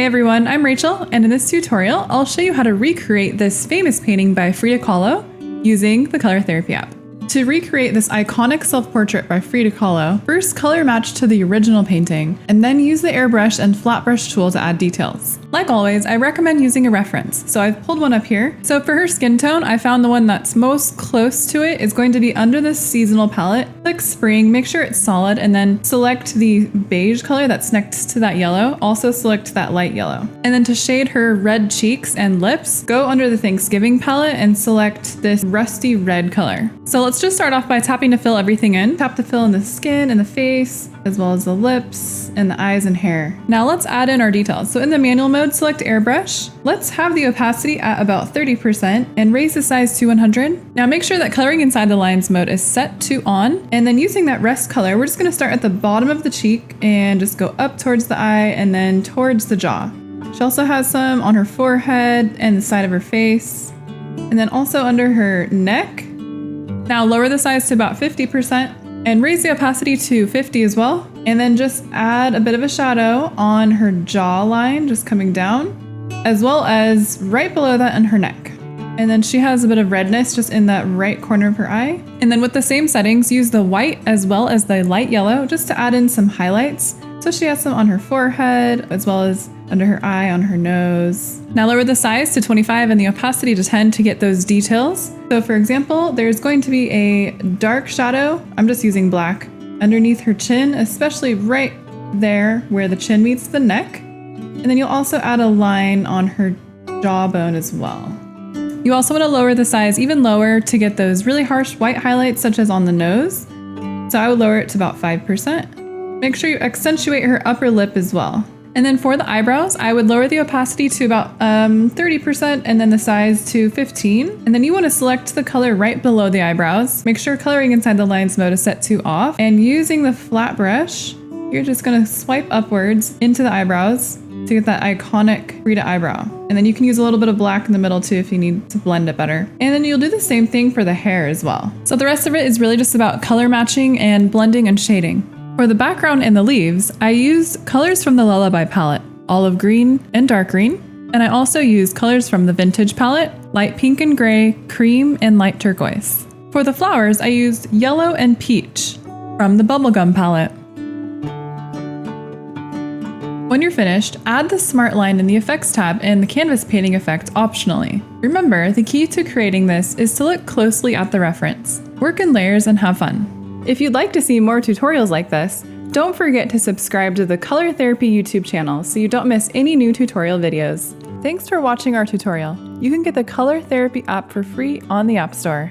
Hey everyone, I'm Rachel, and in this tutorial, I'll show you how to recreate this famous painting by Frida Kahlo using the Color Therapy app. To recreate this iconic self-portrait by Frida Kahlo, first color match to the original painting, and then use the airbrush and flat brush tool to add details. Like always, I recommend using a reference, so I've pulled one up here. So for her skin tone, I found the one that's most close to it is going to be under this seasonal palette. Click spring, make sure it's solid, and then select the beige color that's next to that yellow. Also select that light yellow. And then to shade her red cheeks and lips, go under the Thanksgiving palette and select this rusty red color. So let's just start off by tapping to fill everything in. Tap to fill in the skin and the face, as well as the lips and the eyes and hair. Now let's add in our details. So in the manual mode, select airbrush. Let's have the opacity at about 30% and raise the size to 100. Now make sure that coloring inside the lines mode is set to on. And then using that rest color, we're just gonna start at the bottom of the cheek and just go up towards the eye and then towards the jaw. She also has some on her forehead and the side of her face, and then also under her neck. Now lower the size to about 50% and raise the opacity to 50 as well. And then just add a bit of a shadow on her jawline, just coming down, as well as right below that in her neck. And then she has a bit of redness just in that right corner of her eye. And then with the same settings, use the white as well as the light yellow just to add in some highlights. So she has some on her forehead, as well as under her eye, on her nose. Now lower the size to 25 and the opacity to 10 to get those details. So for example, there's going to be a dark shadow, I'm just using black, underneath her chin, especially right there where the chin meets the neck. And then you'll also add a line on her jawbone as well. You also want to lower the size even lower to get those really harsh white highlights such as on the nose. So I would lower it to about 5%. Make sure you accentuate her upper lip as well. And then for the eyebrows, I would lower the opacity to about 30% and then the size to 15. And then you want to select the color right below the eyebrows. Make sure coloring inside the lines mode is set to off. And using the flat brush, you're just going to swipe upwards into the eyebrows to get that iconic Frida eyebrow. And then you can use a little bit of black in the middle too if you need to blend it better. And then you'll do the same thing for the hair as well. So the rest of it is really just about color matching and blending and shading. For the background and the leaves, I used colors from the Lullaby palette, olive green and dark green. And I also used colors from the Vintage palette, light pink and gray, cream, and light turquoise. For the flowers, I used yellow and peach from the Bubblegum palette. When you're finished, add the smart line in the effects tab and the canvas painting effect optionally. Remember, the key to creating this is to look closely at the reference. Work in layers and have fun. If you'd like to see more tutorials like this, don't forget to subscribe to the Color Therapy YouTube channel so you don't miss any new tutorial videos. Thanks for watching our tutorial. You can get the Color Therapy app for free on the App Store.